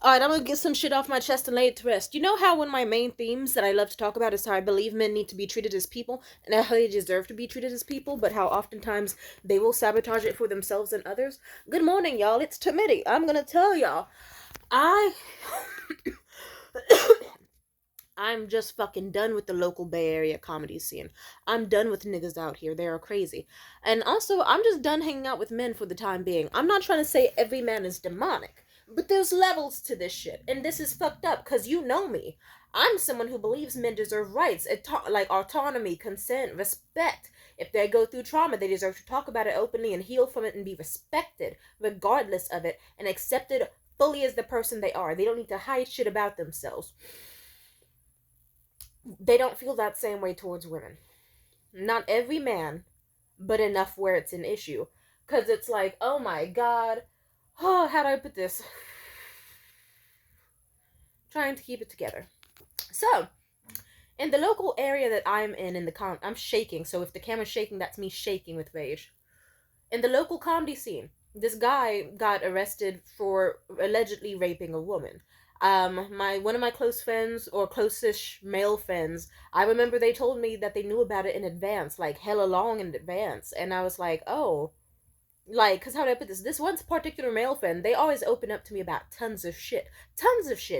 Alright, I'm gonna get some shit off my chest and lay it to rest. You know how one of my main themes that I love to talk about is how I believe men need to be treated as people, and how they deserve to be treated as people, but how oftentimes they will sabotage it for themselves and others? Good morning, y'all. It's Timidity. I'm gonna tell y'all. I... I'm just fucking done with the local Bay Area comedy scene. I'm done with niggas out here. They are crazy. And also, I'm just done hanging out with men for the time being. I'm not trying to say every man is demonic, but there's levels to this shit. And this is fucked up, because you know me. I'm someone who believes men deserve rights, like autonomy, consent, respect. If they go through trauma, they deserve to talk about it openly and heal from it and be respected, regardless of it, and accepted fully as the person they are. They don't need to hide shit about themselves. They don't feel that same way towards women. Not every man, but enough where it's an issue. Because it's like, oh my god, oh, how do I put this? Trying to keep it together. So, in the local area that I'm in I'm shaking, so if the camera's shaking, that's me shaking with rage. In the local comedy scene, this guy got arrested for allegedly raping a woman. My one of my close friends, or closest male friends, I remember they told me that they knew about it in advance, like hella long in advance, and I was like, oh, like, cause how do I put this? This one particular male friend, they always open up to me about tons of shit,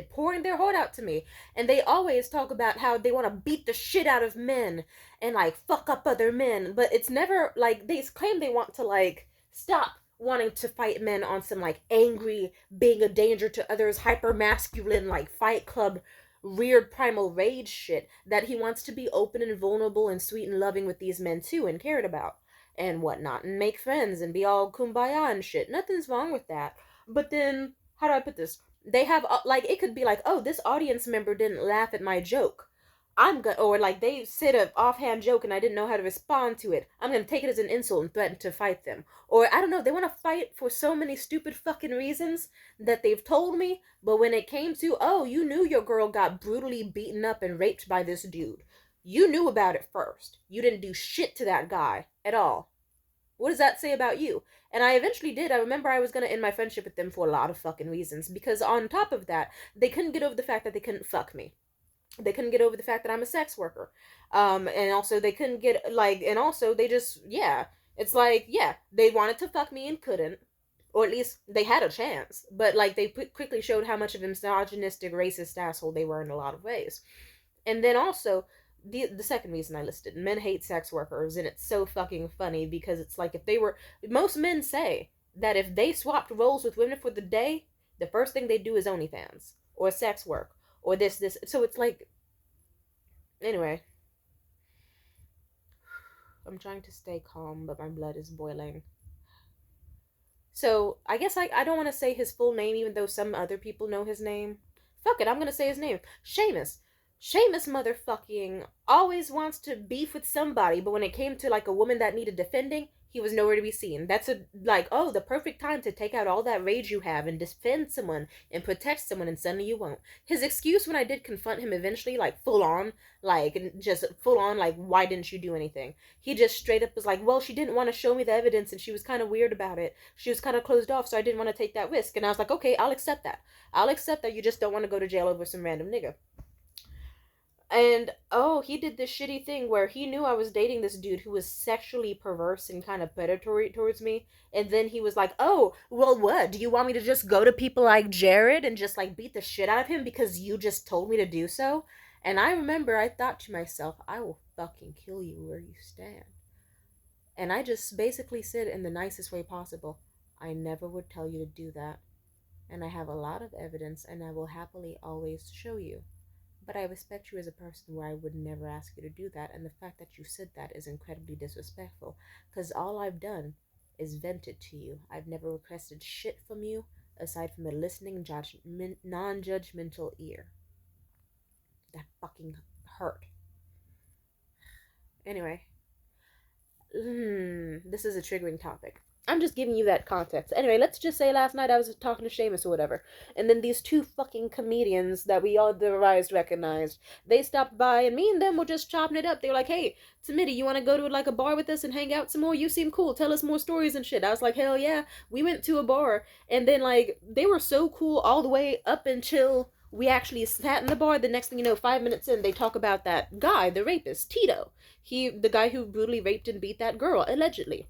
pouring their heart out to me, and they always talk about how they want to beat the shit out of men and like fuck up other men, but it's never like they claim they want to like stop wanting to fight men on some like angry, being a danger to others, hyper masculine like Fight Club weird primal rage shit, that he wants to be open and vulnerable and sweet and loving with these men too and cared about and whatnot and make friends and be all kumbaya and shit. Nothing's wrong with that. But then, how do I put this? They have, like, it could be like, oh, this audience member didn't laugh at my joke. I'm gonna, or like they said an offhand joke and I didn't know how to respond to it. I'm gonna take it as an insult and threaten to fight them. Or I don't know, they wanna fight for so many stupid fucking reasons that they've told me, but when it came to, oh, you knew your girl got brutally beaten up and raped by this dude. You knew about it first. You didn't do shit to that guy at all. What does that say about you? And I eventually did. I remember I was gonna end my friendship with them for a lot of fucking reasons. Because on top of that, they couldn't get over the fact that they couldn't fuck me. They couldn't get over the fact that I'm a sex worker. And also they couldn't get, like, and also they just, yeah. It's like, yeah, they wanted to fuck me and couldn't. Or at least they had a chance. But, like, they quickly showed how much of a misogynistic, racist asshole they were in a lot of ways. And then also, the second reason I listed, men hate sex workers, and it's so fucking funny because it's like if they were, most men say that if they swapped roles with women for the day, the first thing they do is OnlyFans or sex work or this. So it's like, anyway, I'm trying to stay calm, but my blood is boiling. So I guess I don't want to say his full name, even though some other people know his name. Fuck it, I'm gonna say his name. Seamus. Seamus motherfucking always wants to beef with somebody, but when it came to like a woman that needed defending, he was nowhere to be seen. That's a like, oh, the perfect time to take out all that rage you have and defend someone and protect someone, and suddenly you won't. His excuse when I did confront him eventually, like full on, like just full on, like, why didn't you do anything? He just straight up was like, well, she didn't want to show me the evidence and she was kind of weird about it. She was kind of closed off, so I didn't want to take that risk. And I was like, okay, I'll accept that. I'll accept that you just don't want to go to jail over some random nigga. And oh, he did this shitty thing where he knew I was dating this dude who was sexually perverse and kind of predatory towards me. And then he was like, oh, well, what? Do you want me to just go to people like Jared and just like beat the shit out of him because you just told me to do so? And I remember I thought to myself, I will fucking kill you where you stand. And I just basically said in the nicest way possible, I never would tell you to do that. And I have a lot of evidence and I will happily always show you. But I respect you as a person where I would never ask you to do that, and the fact that you said that is incredibly disrespectful, because all I've done is vented to you. I've never requested shit from you, aside from a listening, non-judgmental ear. That fucking hurt. Anyway, this is a triggering topic. I'm just giving you that context. Anyway, let's just say last night I was talking to Seamus or whatever, and then these two fucking comedians that we all devised recognized, they stopped by, and me and them were just chopping it up. They were like, "Hey, Smitty, you want to go to like a bar with us and hang out some more? You seem cool. Tell us more stories and shit." I was like, "Hell yeah!" We went to a bar, and then like they were so cool all the way up until we actually sat in the bar. The next thing you know, 5 minutes in, they talk about that guy, the rapist, Tito. The guy who brutally raped and beat that girl allegedly.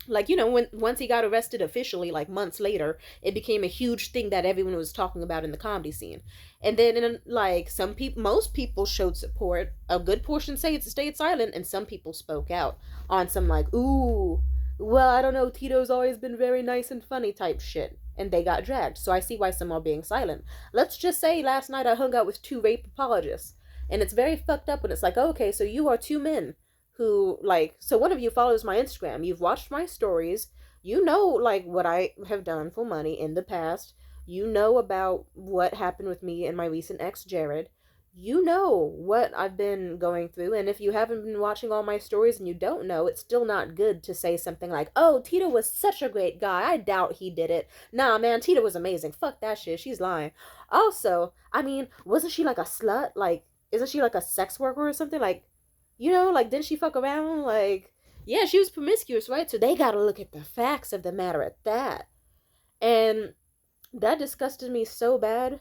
Like, when once he got arrested officially, like months later, it became a huge thing that everyone was talking about in the comedy scene. And then like some people, most people showed support. A good portion stayed silent, and some people spoke out on some like, "Ooh, well, I don't know, Tito's always been very nice and funny" type shit, and they got dragged. So I see why some are being silent. Let's just say last night I hung out with two rape apologists, and it's very fucked up when it's like, oh, okay, so you are two men who, like, so one of you follows my Instagram, you've watched my stories, you know, like, what I have done for money in the past, you know about what happened with me and my recent ex Jared, you know what I've been going through. And if you haven't been watching all my stories and you don't know, it's still not good to say something like, "Oh, Tito was such a great guy, I doubt he did it." Nah, man, Tito was amazing. Fuck that shit, she's lying. Also, I mean, wasn't she like a slut? Like, isn't she like a sex worker or something? Like, like, didn't she fuck around? Like, yeah, she was promiscuous, right? So they gotta look at the facts of the matter at that. And that disgusted me so bad.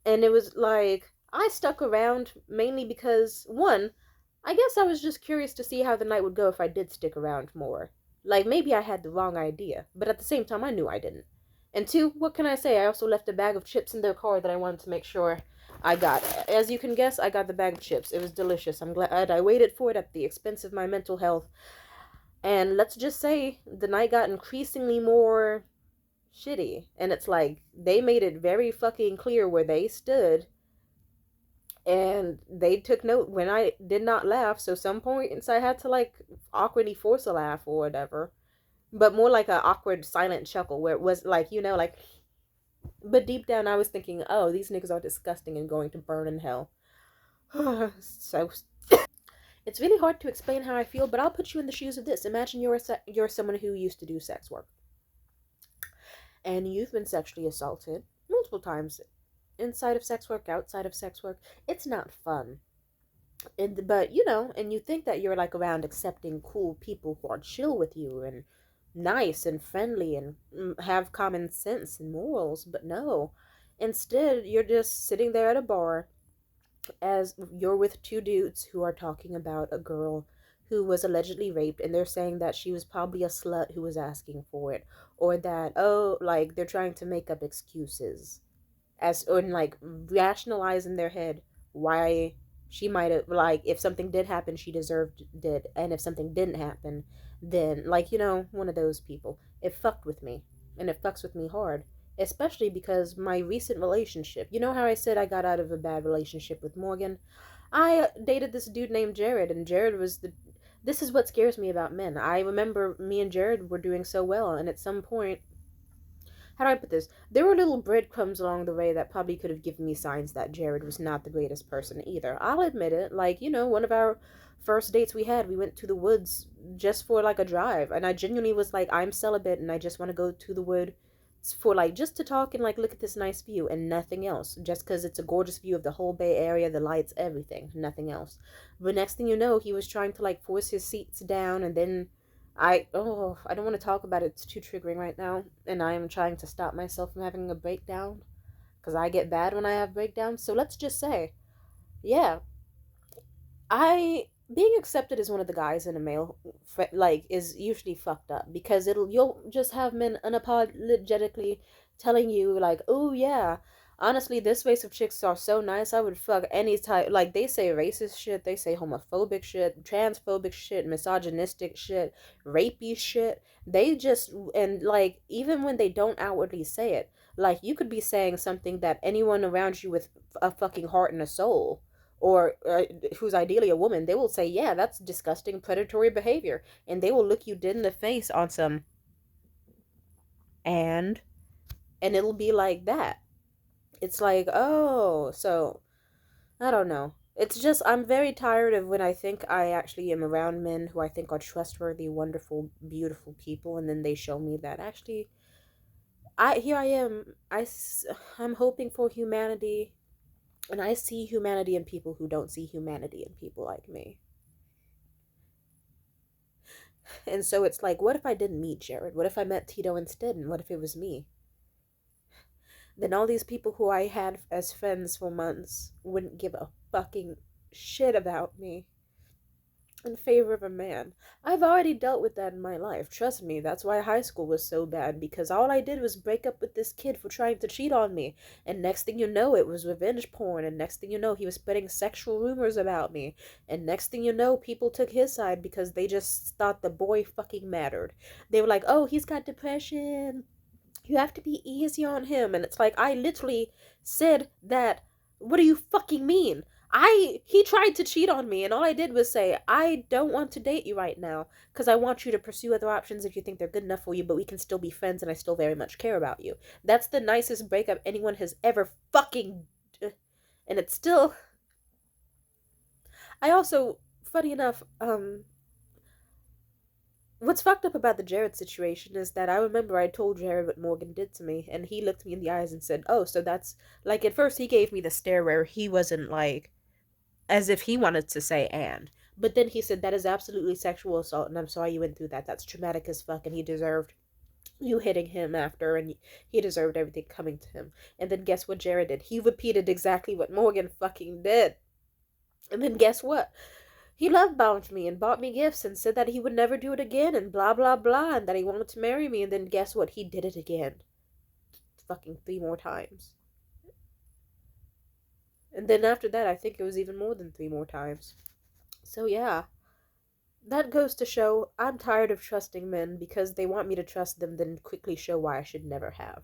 And it was like, I stuck around mainly because, one, I guess I was just curious to see how the night would go if I did stick around more. Like, maybe I had the wrong idea, but at the same time, I knew I didn't. And two, what can I say? I also left a bag of chips in their car that I wanted to make sure I got. As you can guess, I got the bag of chips. It was delicious. I'm glad I waited for it at the expense of my mental health. And let's just say the night got increasingly more shitty. And it's like, they made it very fucking clear where they stood, and they took note when I did not laugh. So some points I had to like awkwardly force a laugh or whatever, but more like an awkward silent chuckle where it was like, like. But deep down, I was thinking, oh, these niggas are disgusting and going to burn in hell. So it's really hard to explain how I feel, but I'll put you in the shoes of this. Imagine you're someone who used to do sex work, and you've been sexually assaulted multiple times inside of sex work, outside of sex work. It's not fun. But and you think that you're like around accepting cool people who are chill with you and nice and friendly and have common sense and morals, but no. Instead, you're just sitting there at a bar as you're with two dudes who are talking about a girl who was allegedly raped, and they're saying that she was probably a slut who was asking for it, or that, oh, like, they're trying to make up excuses as, or like rationalize in their head why she might have, like, if something did happen, she deserved it, and if something didn't happen, then, like, one of those people. It fucked with me, and it fucks with me hard, especially because my recent relationship, how I said I got out of a bad relationship with Morgan. I dated this dude named Jared, and Jared was the this is what scares me about men. I remember me and Jared were doing so well, and at some point, how do I put this? There were little breadcrumbs along the way that probably could have given me signs that Jared was not the greatest person either. I'll admit it. Like, one of our first dates we went to the woods just for like a drive. And I genuinely was like, I'm celibate and I just want to go to the wood for like just to talk and like look at this nice view and nothing else. Just because it's a gorgeous view of the whole Bay Area, the lights, everything. Nothing else. But next thing you know, he was trying to like force his seats down, and then I don't want to talk about it. It's too triggering right now, and I am trying to stop myself from having a breakdown because I get bad when I have breakdowns. So let's just say, yeah, I being accepted as one of the guys in a male like is usually fucked up because you'll just have men unapologetically telling you like, oh yeah, honestly this race of chicks are so nice, I would fuck any type. Like, they say racist shit, they say homophobic shit, transphobic shit, misogynistic shit, rapey shit. They just, and like, even when they don't outwardly say it, like, you could be saying something that anyone around you with a fucking heart and a soul, or who's ideally a woman, they will say, yeah, that's disgusting predatory behavior. And they will look you dead in the face on some, and it'll be like that. It's like, oh, so I don't know. It's just, I'm very tired of when I think I actually am around men who I think are trustworthy, wonderful, beautiful people, and then they show me that actually, here I am, I'm hoping for humanity, and I see humanity in people who don't see humanity in people like me. And so it's like, what if I didn't meet Jared? What if I met Tito instead? And what if it was me? Then all these people who I had as friends for months wouldn't give a fucking shit about me in favor of a man. I've already dealt with that in my life. Trust me, that's why high school was so bad, because all I did was break up with this kid for trying to cheat on me. And next thing you know, it was revenge porn. And next thing you know, he was spreading sexual rumors about me. And next thing you know, people took his side because they just thought the boy fucking mattered. They were like, oh, he's got depression. You have to be easy on him. And it's like, I literally said that. What do you fucking mean? He tried to cheat on me, and all I did was say, I don't want to date you right now, because I want you to pursue other options if you think they're good enough for you, but we can still be friends, and I still very much care about you. That's the nicest breakup anyone has ever fucking. And it's still. I also, funny enough, what's fucked up about the Jared situation is that I remember I told Jared what Morgan did to me, and he looked me in the eyes and said, oh, so that's. Like, at first he gave me the stare where he wasn't like, as if he wanted to say and. But then he said that is absolutely sexual assault, and I'm sorry you went through that. That's traumatic as fuck, and he deserved you hitting him after, and he deserved everything coming to him. And then guess what Jared did? He repeated exactly what Morgan fucking did. And then guess what? He love bombed me and bought me gifts and said that he would never do it again and blah blah blah and that he wanted to marry me, and then guess what? He did it again. Fucking 3 more times. And then after that, I think it was even more than 3 more times. So yeah, that goes to show I'm tired of trusting men because they want me to trust them, then quickly show why I should never have.